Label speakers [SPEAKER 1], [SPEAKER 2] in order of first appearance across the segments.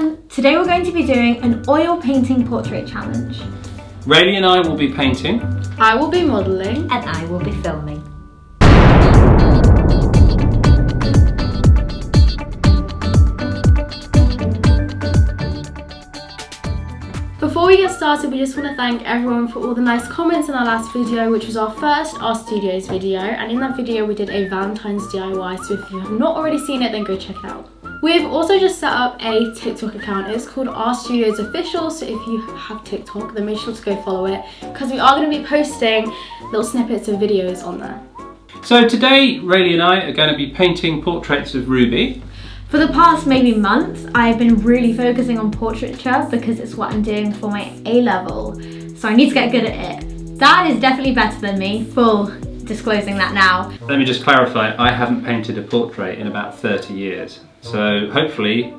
[SPEAKER 1] everyone, today we're going to be doing an oil painting portrait challenge.
[SPEAKER 2] Raylee and I will be painting.
[SPEAKER 3] I will be modelling.
[SPEAKER 4] And I will be filming.
[SPEAKER 3] Before we get started, we just want to thank everyone for all the nice comments in our last video, which was our first RStudios video, and in that video we did a Valentine's DIY, so if you have not already seen it, then go check it out. We've also just set up a TikTok account. It's called RStudios Official, so if you have TikTok, then make sure to go follow it, because we are going to be posting little snippets of videos on there.
[SPEAKER 2] So today, Raylee and I are going to be painting portraits of Ruby.
[SPEAKER 1] For the past maybe month, I've been really focusing on portraiture because it's what I'm doing for my A-level, so I need to get good at it. Dad is definitely better than me, full disclosing that now.
[SPEAKER 2] Let me just clarify, I haven't painted a portrait in about 30 years. So hopefully,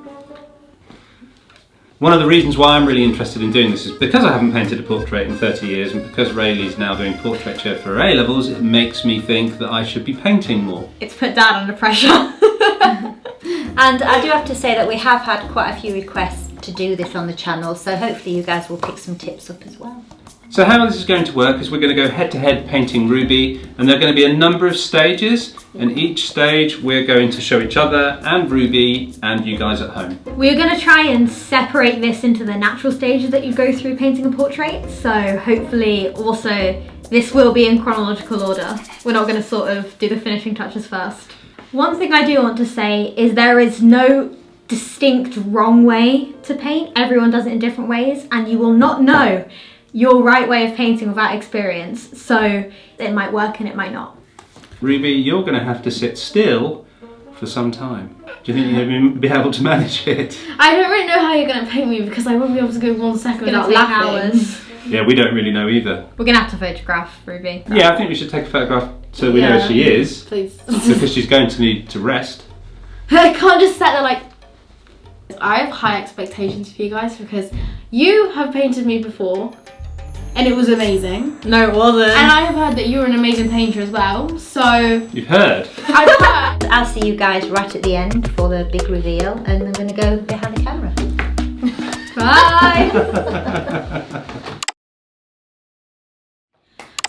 [SPEAKER 2] one of the reasons why I'm really interested in doing this is because I haven't painted a portrait in 30 years, and because Raylee's now doing portraiture for her A-levels, it makes me think that I should be painting more.
[SPEAKER 1] It's put Dad under pressure.
[SPEAKER 4] And I do have to say that we have had quite a few requests to do this on the channel, so hopefully you guys will pick some tips up as well.
[SPEAKER 2] So how this is going to work is we're going to go head-to-head painting Ruby, and there are going to be a number of stages, and each stage we're going to show each other and Ruby and you guys at home.
[SPEAKER 1] We're going to try and separate this into the natural stages that you go through painting a portrait, so hopefully also this will be in chronological order. We're not going to sort of do the finishing touches first. One thing I do want to say is there is no distinct wrong way to paint. Everyone does it in different ways, and you will not know your right way of painting without experience, so it might work and it might not.
[SPEAKER 2] Ruby, you're going to have to sit still for some time. Do you think you'll be able to manage it?
[SPEAKER 3] I don't really know how you're going to paint me, because I won't be able to go 1 second without laughing.
[SPEAKER 1] Hours.
[SPEAKER 2] Yeah, we don't really know either.
[SPEAKER 1] We're going to have to photograph Ruby.
[SPEAKER 2] Yeah, I think we should take a photograph so we know where she is.
[SPEAKER 3] Please.
[SPEAKER 2] Because she's going to need to rest.
[SPEAKER 3] I can't just sit there like... I have high expectations for you guys, because you have painted me before and it was amazing.
[SPEAKER 1] No, it wasn't.
[SPEAKER 3] And I have heard that you're an amazing painter as well, so...
[SPEAKER 2] You've heard?
[SPEAKER 3] I've heard.
[SPEAKER 4] I'll see you guys right at the end for the big reveal, and I'm going to go behind the camera.
[SPEAKER 1] Bye!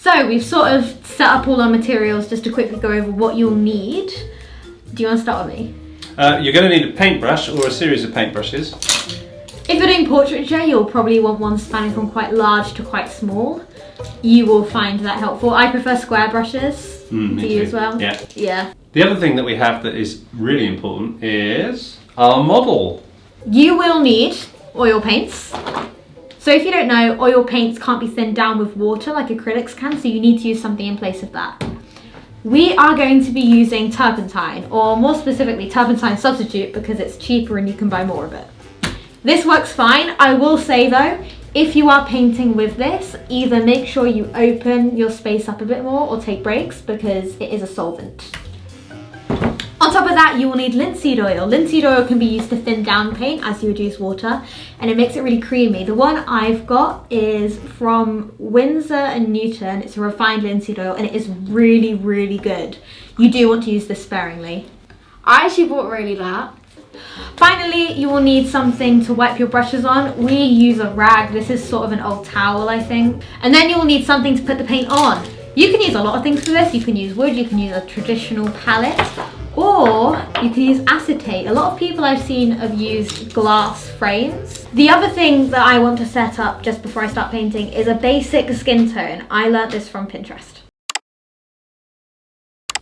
[SPEAKER 1] So we've sort of set up all our materials just to quickly go over what you'll need. Do you want to start with me?
[SPEAKER 2] You're going to need a paintbrush or a series of paintbrushes.
[SPEAKER 1] If you're doing portraiture, you'll probably want one spanning from quite large to quite small. You will find that helpful. I prefer square brushes. Do you as well?
[SPEAKER 2] Yeah.
[SPEAKER 1] Yeah.
[SPEAKER 2] The other thing that we have that is really important is our model.
[SPEAKER 1] You will need oil paints. So if you don't know, oil paints can't be thinned down with water like acrylics can, so you need to use something in place of that. We are going to be using turpentine, or more specifically turpentine substitute, because it's cheaper and you can buy more of it. This works fine. I will say though, if you are painting with this, either make sure you open your space up a bit more or take breaks, because it is a solvent. On top of that, you will need linseed oil. Linseed oil can be used to thin down paint as you would use water, and it makes it really creamy. The one I've got is from Winsor & Newton. It's a refined linseed oil, and it is really, really good. You do want to use this sparingly.
[SPEAKER 3] I actually bought Raylee that.
[SPEAKER 1] Finally, you will need something to wipe your brushes on. We use a rag. This is sort of an old towel, I think. And then you will need something to put the paint on. You can use a lot of things for this. You can use wood, you can use a traditional palette, or you can use acetate. A lot of people I've seen have used glass frames. The other thing that I want to set up just before I start painting is a basic skin tone. I learnt this from Pinterest.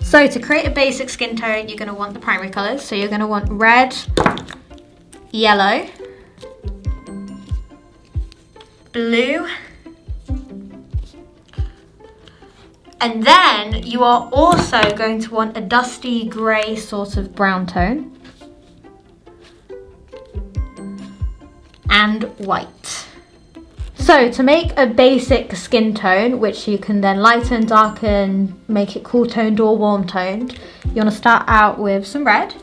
[SPEAKER 1] So to create a basic skin tone, you're going to want the primary colours. So you're going to want red, yellow, blue, and then you are also going to want a dusty grey sort of brown tone, and white. So to make a basic skin tone, which you can then lighten, darken, make it cool toned or warm toned, you want to start out with some red,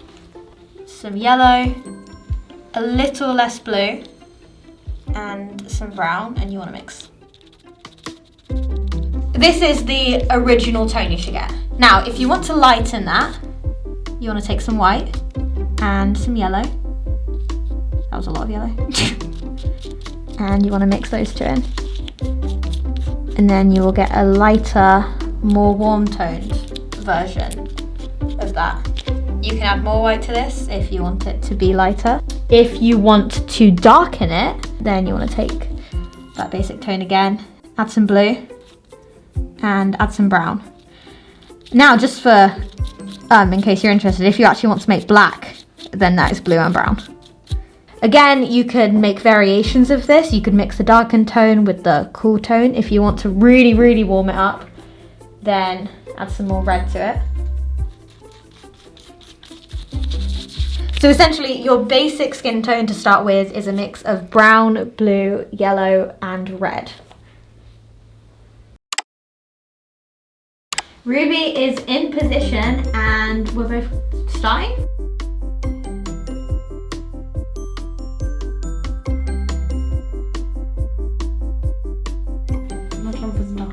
[SPEAKER 1] some yellow, a little less blue, and some brown, and you want to mix. This is the original tone you should get. Now, if you want to lighten that, you want to take some white and some yellow. was a lot of yellow. And you want to mix those two in. And then you will get a lighter, more warm toned version of that. You can add more white to this if you want it to be lighter. If you want to darken it, then you want to take that basic tone again, add some blue, and add some brown. Now, just for, in case you're interested, if you actually want to make black, then that is blue and brown. Again, you could make variations of this. You could mix the darkened tone with the cool tone. If you want to really, really warm it up, then add some more red to it. So essentially, your basic skin tone to start with is a mix of brown, blue, yellow, and red. Ruby is in position and we're both starting.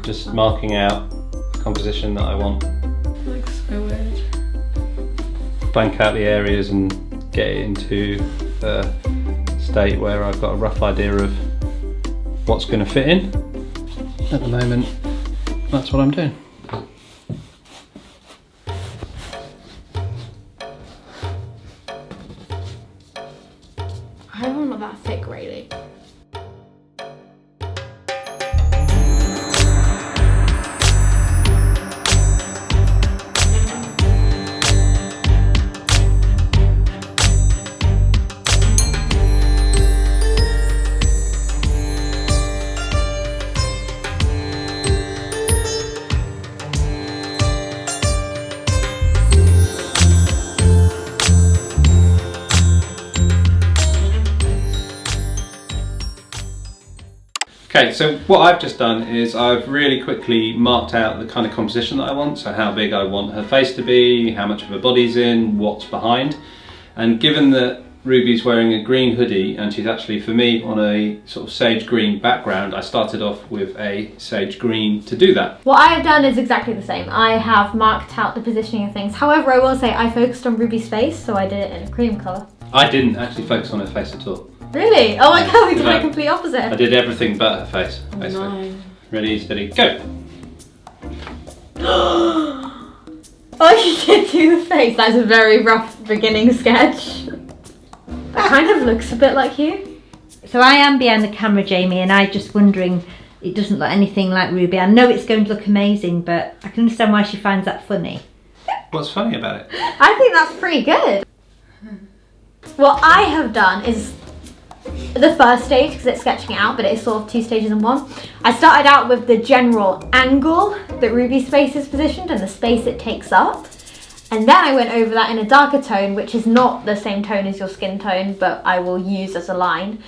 [SPEAKER 2] Just marking out the composition that I want.
[SPEAKER 3] Looks so weird.
[SPEAKER 2] Blank out the areas and get it into a state where I've got a rough idea of what's going to fit in. At the moment, that's what I'm doing.
[SPEAKER 3] I don't want that thick, Raylee.
[SPEAKER 2] Okay, so what I've just done is I've really quickly marked out the kind of composition that I want, so how big I want her face to be, how much of her body's in, what's behind. And given that Ruby's wearing a green hoodie and she's actually, for me, on a sort of sage green background, I started off with a sage green to do that.
[SPEAKER 1] What I have done is exactly the same. I have marked out the positioning of things. However, I will say I focused on Ruby's face, so I did it in a cream colour.
[SPEAKER 2] I didn't actually focus on her face at all.
[SPEAKER 1] Really? Oh my god, we did the complete opposite.
[SPEAKER 2] I did everything but her face, basically.
[SPEAKER 3] No.
[SPEAKER 2] Ready, steady, go!
[SPEAKER 1] Oh, you did do the face. That's a very rough beginning sketch. That kind of looks a bit like you.
[SPEAKER 4] So I am behind the camera, Jamie, and I'm just wondering, it doesn't look anything like Ruby. I know it's going to look amazing, but I can understand why she finds that funny.
[SPEAKER 2] What's funny about it?
[SPEAKER 1] I think that's pretty good. What I have done is the first stage, because it's sketching it out, but it's sort of 2 stages in one. I started out with the general angle that Ruby's face is positioned and the space it takes up. And then I went over that in a darker tone, which is not the same tone as your skin tone, but I will use as a line.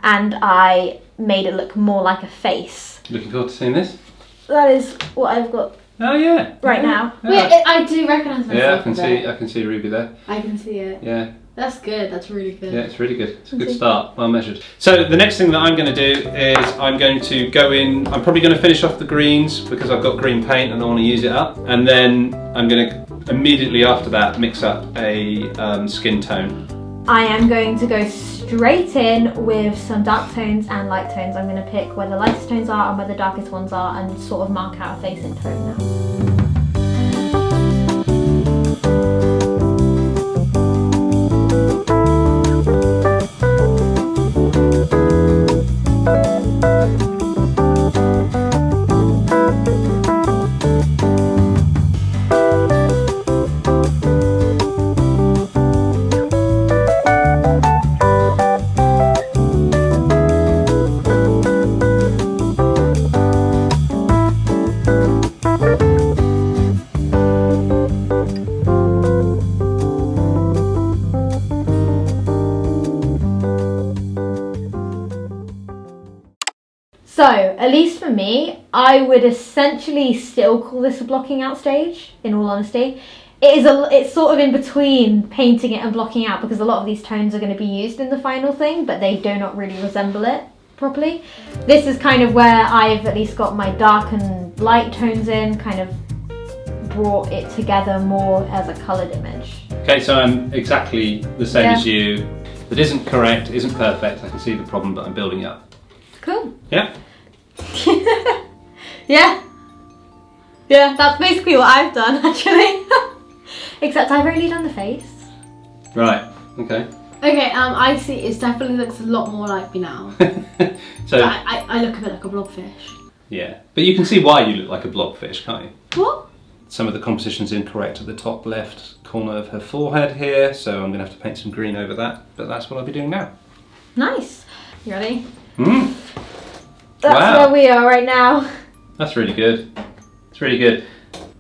[SPEAKER 1] And I made it look more like a face.
[SPEAKER 2] Looking forward to seeing this?
[SPEAKER 1] That is what I've got
[SPEAKER 2] Oh yeah.
[SPEAKER 1] right now.
[SPEAKER 2] Yeah.
[SPEAKER 3] Wait, I do recognise myself.
[SPEAKER 2] Yeah, I can see Ruby there.
[SPEAKER 3] I can see it.
[SPEAKER 2] Yeah.
[SPEAKER 3] That's good. That's really good.
[SPEAKER 2] Yeah, it's really good. It's a good start. Well measured. So the next thing that I'm going to do is I'm going to go in. I'm probably going to finish off the greens because I've got green paint and I want to use it up. And then I'm going to immediately after that mix up a skin tone.
[SPEAKER 1] I am going to go straight in with some dark tones and light tones. I'm going to pick where the lightest tones are and where the darkest ones are and sort of mark out a face in tone now. So, at least for me, I would essentially still call this a blocking out stage, in all honesty. It's sort of in between painting it and blocking out because a lot of these tones are going to be used in the final thing, but they do not really resemble it properly. This is kind of where I've at least got my dark and light tones in, kind of brought it together more as a coloured image.
[SPEAKER 2] Okay, so I'm exactly the same as you. that isn't correct, isn't perfect. I can see the problem, but I'm building it up.
[SPEAKER 1] Cool.
[SPEAKER 2] Yeah?
[SPEAKER 1] Yeah. Yeah, that's basically what I've done, actually. Except I've only done the face.
[SPEAKER 2] Right, okay.
[SPEAKER 3] Okay, I see. It definitely looks a lot more like me now.
[SPEAKER 2] So
[SPEAKER 3] I look a bit like a blobfish.
[SPEAKER 2] yeah, but you can see why you look like a blobfish, can't you?
[SPEAKER 3] What?
[SPEAKER 2] Some of the composition's incorrect at the top left corner of her forehead here, so I'm going to have to paint some green over that, but that's what I'll be doing now.
[SPEAKER 1] Nice. You ready?
[SPEAKER 2] Mm.
[SPEAKER 1] That's
[SPEAKER 2] Wow.
[SPEAKER 1] where we are right now.
[SPEAKER 2] That's really good. It's really good.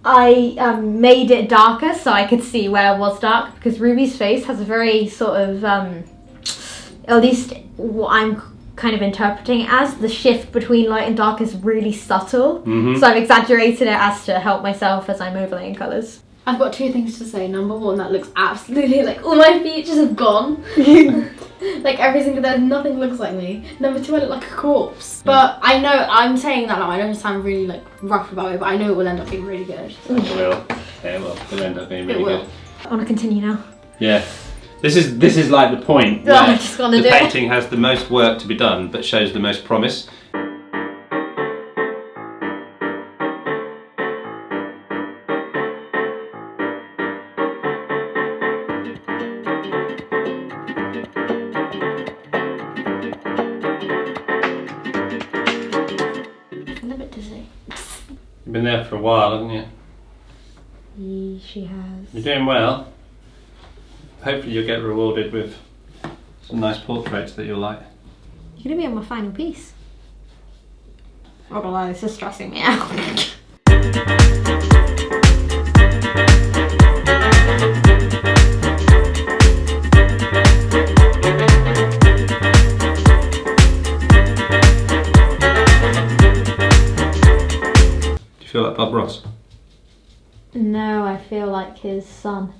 [SPEAKER 1] I made it darker so I could see where it was dark, because Ruby's face has a very sort of, at least what I'm kind of interpreting it as, the shift between light and dark is really subtle.
[SPEAKER 2] Mm-hmm.
[SPEAKER 1] So I've exaggerated it as to help myself as I'm overlaying colours.
[SPEAKER 3] I've got two things to say. Number one, that looks absolutely like all my features have gone. Like every single, there's nothing looks like me. Number two, I look like a corpse. But I know, I'm saying that now, I don't sound really like rough about it, but I know it will end up being really good.
[SPEAKER 2] It will. Yeah, well, it'll end up being really good.
[SPEAKER 1] I want to continue now.
[SPEAKER 2] Yeah. This is like the point
[SPEAKER 1] Oh, I
[SPEAKER 2] where
[SPEAKER 1] just wanna
[SPEAKER 2] the
[SPEAKER 1] do it.
[SPEAKER 2] painting has the most work to be done, but shows the most promise.
[SPEAKER 3] I'm a bit dizzy.
[SPEAKER 2] You've been there for a while, haven't you?
[SPEAKER 1] She has.
[SPEAKER 2] You're doing well. Hopefully you'll get rewarded with some nice portraits that you'll like.
[SPEAKER 1] You're going to be on my final piece. Not gonna lie, this is stressing me out.
[SPEAKER 2] Do you feel like Bob Ross?
[SPEAKER 1] No, I feel like his son.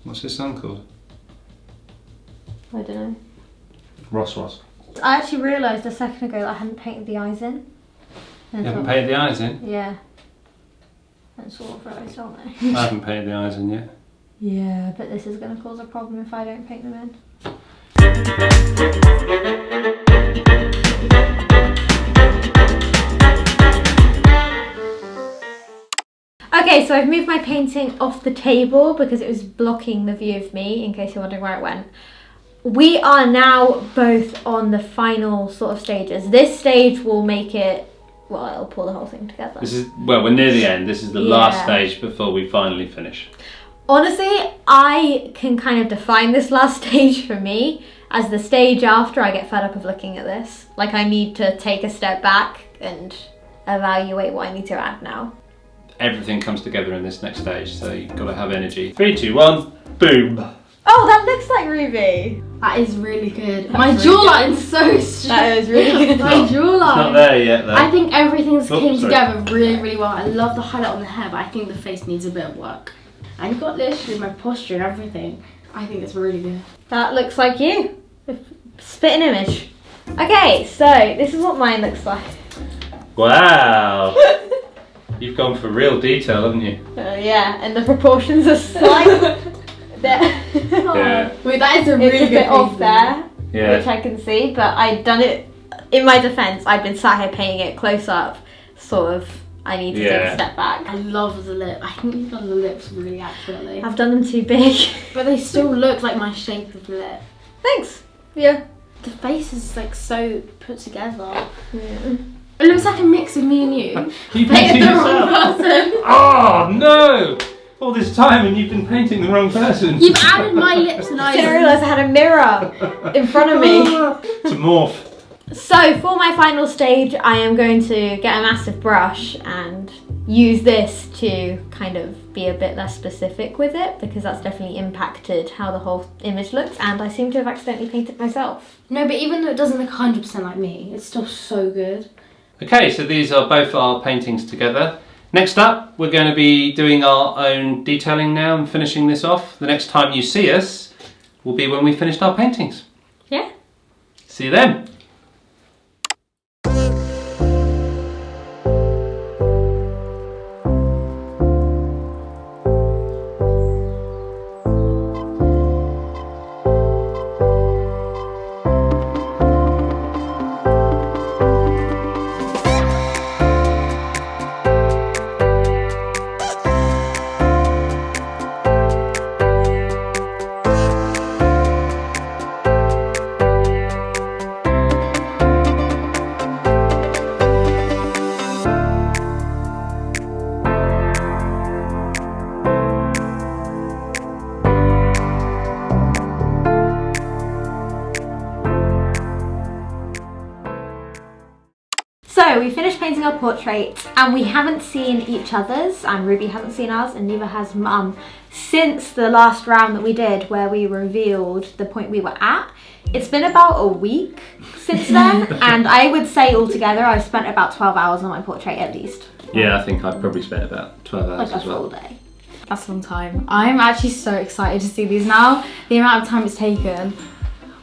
[SPEAKER 2] What's his son called?
[SPEAKER 1] I don't know.
[SPEAKER 2] Ross.
[SPEAKER 1] I actually realised a second ago that I hadn't painted the eyes in.
[SPEAKER 2] You haven't painted the eyes in?
[SPEAKER 1] Yeah. That's all for eyes, aren't they?
[SPEAKER 2] I haven't painted the eyes in yet.
[SPEAKER 1] Yeah, but this is going to cause a problem if I don't paint them in. Okay, so I've moved my painting off the table because it was blocking the view of me, in case you're wondering where it went. We are now both on the final sort of stages. This stage will make it, well, it'll pull the whole thing together.
[SPEAKER 2] This is, well, we're near the end. This is the last stage before we finally finish.
[SPEAKER 1] Honestly, I can kind of define this last stage for me as the stage after I get fed up of looking at this. Like, I need to take a step back and evaluate what I need to add now.
[SPEAKER 2] Everything comes together in this next stage, so you've got to have energy. 3, 2, 1, boom!
[SPEAKER 1] Oh, that looks like Ruby!
[SPEAKER 3] That is really good. My jawline's so straight.
[SPEAKER 1] That is really good.
[SPEAKER 3] My jawline.
[SPEAKER 2] It's not there yet, though.
[SPEAKER 3] I think everything's
[SPEAKER 2] Oh,
[SPEAKER 3] came
[SPEAKER 2] sorry.
[SPEAKER 3] together really, really well. I love the highlight on the hair, but I think the face needs a bit of work. And you've got literally my posture and everything. I think it's really good.
[SPEAKER 1] That looks like you. Spit an image. Okay, so this is what mine looks like.
[SPEAKER 2] Wow! You've gone for real detail, haven't you?
[SPEAKER 1] Yeah, and the proportions are slight.
[SPEAKER 2] Yeah.
[SPEAKER 3] Wait, that is a really
[SPEAKER 1] It's a
[SPEAKER 3] good
[SPEAKER 1] bit off
[SPEAKER 3] face,
[SPEAKER 1] there,
[SPEAKER 2] Yeah.
[SPEAKER 1] which I can see, but I'd done it, in my defence, I'd been sat here painting it close up, sort of, I need to take a step back.
[SPEAKER 3] I love the lip. I think you've done the lips really accurately.
[SPEAKER 1] I've done them too big.
[SPEAKER 3] But they still look like my shape of lip.
[SPEAKER 1] Thanks. Yeah.
[SPEAKER 3] The face is like so put together.
[SPEAKER 1] Yeah.
[SPEAKER 3] It looks like a mix of me and you.
[SPEAKER 2] You
[SPEAKER 3] Painted
[SPEAKER 2] painted
[SPEAKER 3] the wrong
[SPEAKER 2] yourself!
[SPEAKER 3] person.
[SPEAKER 2] Oh, no! All this time and you've been painting the wrong person.
[SPEAKER 3] You've added my lips and
[SPEAKER 1] I
[SPEAKER 3] eyes.
[SPEAKER 1] didn't realise I had a mirror in front of me.
[SPEAKER 2] To morph.
[SPEAKER 1] So for my final stage, I am going to get a massive brush and use this to kind of be a bit less specific with it, because that's definitely impacted how the whole image looks, and I seem to have accidentally painted myself.
[SPEAKER 3] No, but even though it doesn't look 100% like me, it's still so good.
[SPEAKER 2] Okay, so these are both our paintings together. Next up, we're going to be doing our own detailing now and finishing this off. The next time you see us will be when we finished our paintings.
[SPEAKER 1] Yeah.
[SPEAKER 2] See you then.
[SPEAKER 1] So we finished painting our portrait and we haven't seen each other's, and Ruby hasn't seen ours and neither has Mum, since the last round that we did where we revealed the point we were at. It's been about a week since then, and I would say altogether I've spent about 12 hours on my portrait at least.
[SPEAKER 2] Yeah, I think I've probably spent about 12 hours
[SPEAKER 1] Like a
[SPEAKER 2] as well.
[SPEAKER 1] full day.
[SPEAKER 3] That's a long time. I'm actually so excited to see these now. The amount of time it's taken,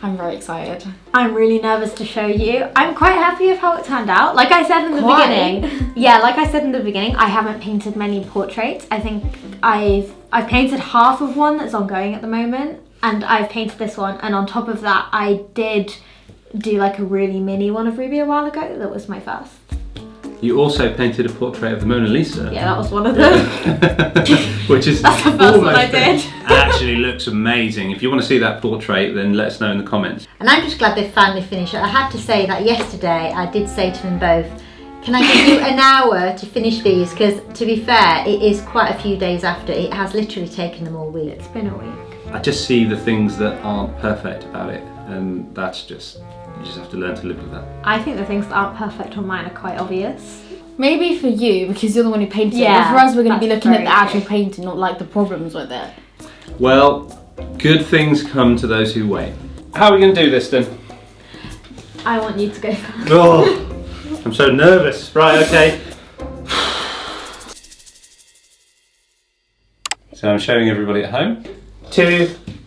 [SPEAKER 3] I'm very excited.
[SPEAKER 1] I'm really nervous to show you. I'm quite happy with how it turned out. Like I said in the
[SPEAKER 3] Quite.
[SPEAKER 1] beginning, like I said in the beginning, I haven't painted many portraits. I think I've painted half of one that's ongoing at the moment, and I've painted this one, and on top of that I did do like a really mini one of Ruby a while ago. That was my first.
[SPEAKER 2] You also painted a portrait of the Mona Lisa.
[SPEAKER 1] Yeah, that was one of them.
[SPEAKER 2] Which is
[SPEAKER 1] That's the first one I did.
[SPEAKER 2] Actually looks amazing. If you want to see that portrait, then let us know in the comments.
[SPEAKER 4] And I'm just glad they finally finished it. I had to say that yesterday I did say to them both, can I give you an hour to finish these? Because to be fair, it is quite a few days after. It has literally taken them all week.
[SPEAKER 1] It's been a week.
[SPEAKER 2] I just see the things that aren't perfect about it, and that's just, you just have to learn to live with that.
[SPEAKER 1] I think the things that aren't perfect on mine are quite obvious.
[SPEAKER 3] Maybe for you, because you're the one who painted it.
[SPEAKER 1] Yeah,
[SPEAKER 3] But for us, we're going to be
[SPEAKER 1] that's
[SPEAKER 3] looking at the
[SPEAKER 1] very
[SPEAKER 3] actual
[SPEAKER 1] true.
[SPEAKER 3] painting, not like the problems with it.
[SPEAKER 2] Well, good things come to those who wait. How are we going to do this then?
[SPEAKER 1] I want you to go first.
[SPEAKER 2] Oh, I'm so nervous. Right, okay. So I'm showing everybody at home. 2,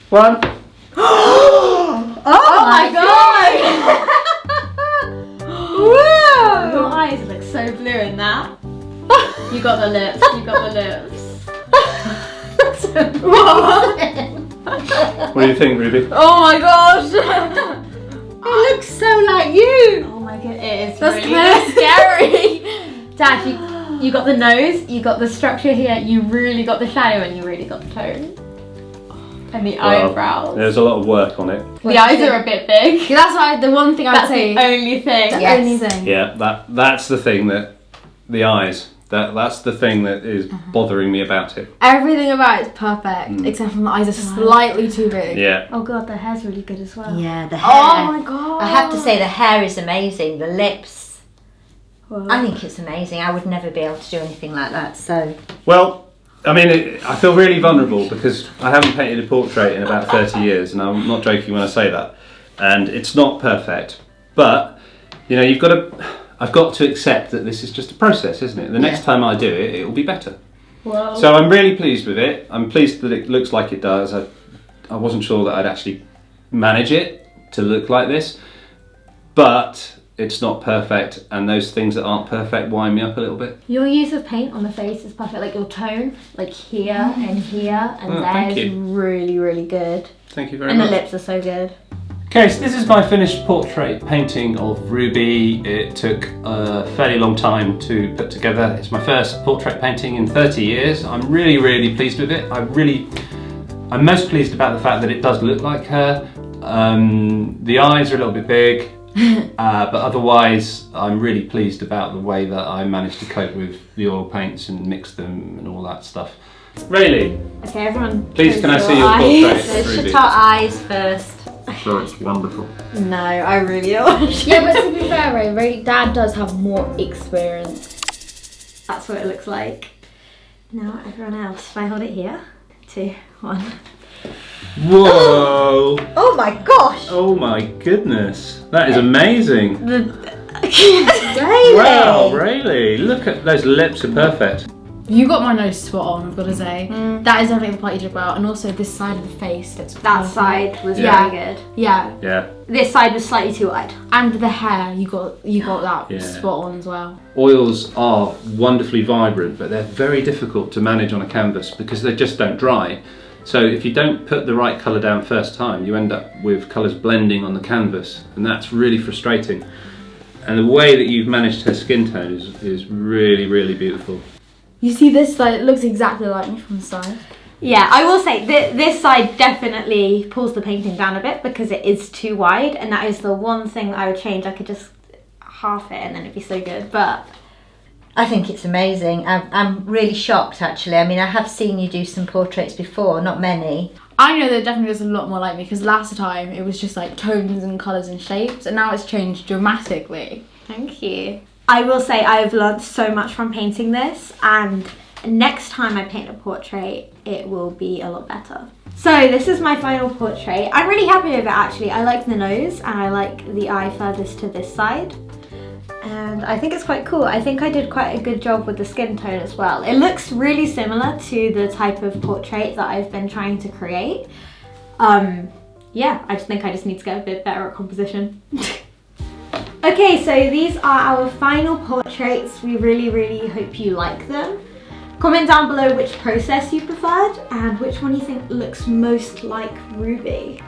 [SPEAKER 2] 1.
[SPEAKER 1] Oh my god! Whoa! Your eyes look so blue in that.
[SPEAKER 3] You got the lips, you got the lips.
[SPEAKER 2] What do you think, Ruby?
[SPEAKER 3] Oh my gosh!
[SPEAKER 4] It looks so like you.
[SPEAKER 1] Oh my god, it is
[SPEAKER 3] That's
[SPEAKER 1] really
[SPEAKER 3] kind of scary.
[SPEAKER 1] Dad, you got the nose, you got the structure here, you really got the shadow, and you really got the tone. And the
[SPEAKER 2] Well,
[SPEAKER 1] eyebrows.
[SPEAKER 2] There's a lot of work on it.
[SPEAKER 1] The eyes are a bit big.
[SPEAKER 3] Yeah, that's why the one thing I'd
[SPEAKER 1] That's
[SPEAKER 3] say.
[SPEAKER 1] the only thing.
[SPEAKER 3] The
[SPEAKER 4] Yes.
[SPEAKER 3] only thing.
[SPEAKER 2] Yeah, that's the thing that, the eyes, that's the thing that is bothering me about it.
[SPEAKER 3] Everything about it is perfect, except for the eyes are slightly too big.
[SPEAKER 2] Yeah.
[SPEAKER 1] Oh god, the hair's really good as well.
[SPEAKER 4] Yeah, the hair.
[SPEAKER 3] Oh my god.
[SPEAKER 4] I have to say the hair is amazing. The lips.
[SPEAKER 1] Wow.
[SPEAKER 4] I think it's amazing. I would never be able to do anything like that. So
[SPEAKER 2] Well, I mean, I feel really vulnerable because I haven't painted a portrait in about 30 years, and I'm not joking when I say that. And it's not perfect, but you know, I've got to accept that this is just a process, isn't it? The next time I do it, it will be better.
[SPEAKER 1] Whoa.
[SPEAKER 2] So I'm really pleased with it. I'm pleased that it looks like it does. I wasn't sure that I'd actually manage it to look like this, but it's not perfect, and those things that aren't perfect wind me up a little bit.
[SPEAKER 1] Your use of paint on the face is perfect, like your tone, like here and here and
[SPEAKER 2] Oh,
[SPEAKER 1] there
[SPEAKER 2] thank
[SPEAKER 1] is
[SPEAKER 2] you.
[SPEAKER 1] really, really good.
[SPEAKER 2] Thank you very
[SPEAKER 1] And
[SPEAKER 2] much.
[SPEAKER 1] the lips are so good.
[SPEAKER 2] Okay, so this is my finished portrait painting of Ruby. It took a fairly long time to put together. It's my first portrait painting in 30 years. I'm really, really pleased with it. I'm most pleased about the fact that it does look like her. The eyes are a little bit big, but otherwise I'm really pleased about the way that I managed to cope with the oil paints and mix them and all that stuff. Raylee,
[SPEAKER 1] Okay, everyone.
[SPEAKER 2] please
[SPEAKER 1] close
[SPEAKER 2] can I see your
[SPEAKER 1] eyes.
[SPEAKER 2] portrait?
[SPEAKER 4] let's
[SPEAKER 2] Ruby.
[SPEAKER 4] shut our eyes first.
[SPEAKER 2] Sure, it's wonderful.
[SPEAKER 1] No, I really don't.
[SPEAKER 3] Yeah, but to be fair, Ray, Dad does have more experience.
[SPEAKER 1] That's what it looks like. Now everyone else, if I hold it here, 2, 1.
[SPEAKER 2] Whoa!
[SPEAKER 4] Oh my gosh.
[SPEAKER 2] Oh my goodness, that is amazing.
[SPEAKER 4] Really?
[SPEAKER 2] Wow, really? Look at those lips are perfect.
[SPEAKER 3] You got my nose spot on, I've got to say. That is definitely the part you did well, and also this side of the face looks
[SPEAKER 1] That
[SPEAKER 3] perfect.
[SPEAKER 1] side was
[SPEAKER 2] Yeah.
[SPEAKER 1] very good.
[SPEAKER 3] Yeah,
[SPEAKER 2] Yeah.
[SPEAKER 1] This side was slightly too wide.
[SPEAKER 3] and the hair, you got that
[SPEAKER 2] Yeah.
[SPEAKER 3] spot on as well.
[SPEAKER 2] Oils are wonderfully vibrant, but they're very difficult to manage on a canvas because they just don't dry. So if you don't put the right colour down first time, you end up with colours blending on the canvas, and that's really frustrating. And the way that you've managed her skin tone is really, really beautiful.
[SPEAKER 3] You see this side, it looks exactly like me from the side.
[SPEAKER 1] Yeah, I will say this side definitely pulls the painting down a bit because it is too wide, and that is the one thing I would change. I could just half it and then it'd be so good, but
[SPEAKER 4] I think it's amazing. I'm really shocked actually. I mean, I have seen you do some portraits before, not many.
[SPEAKER 3] I know that it definitely looks a lot more like me, because last time it was just like tones and colours and shapes, and now it's changed dramatically.
[SPEAKER 1] thank you. I will say I've learned so much from painting this, and next time I paint a portrait, it will be a lot better. So this is my final portrait. I'm really happy with it actually. I like the nose and I like the eye furthest to this side. And I think it's quite cool. I think I did quite a good job with the skin tone as well. It looks really similar to the type of portrait that I've been trying to create. Yeah, I just think I just need to get a bit better at composition. Okay, so these are our final portraits. We really hope you like them. Comment down below which process you preferred and which one you think looks most like Ruby.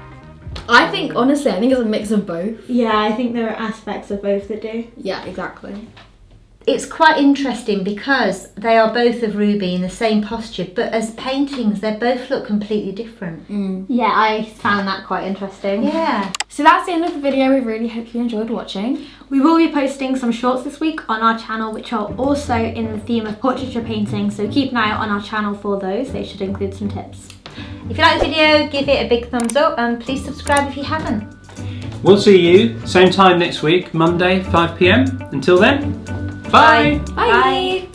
[SPEAKER 3] Honestly, I think it's a mix of both.
[SPEAKER 1] Yeah, I think there are aspects of both that do.
[SPEAKER 3] Yeah, exactly.
[SPEAKER 4] It's quite interesting because they are both of Ruby in the same posture, but as paintings, they both look completely different.
[SPEAKER 1] Yeah, I found that quite interesting.
[SPEAKER 4] Yeah.
[SPEAKER 3] So that's the end of the video. We really hope you enjoyed watching.
[SPEAKER 1] We will be posting some shorts this week on our channel, which are also in the theme of portraiture painting, so keep an eye out on our channel for those. They should include some tips.
[SPEAKER 4] If you like the video, give it a big thumbs up and please subscribe if you haven't.
[SPEAKER 2] We'll see you same time next week, Monday, 5 PM. Until then, bye.
[SPEAKER 3] Bye.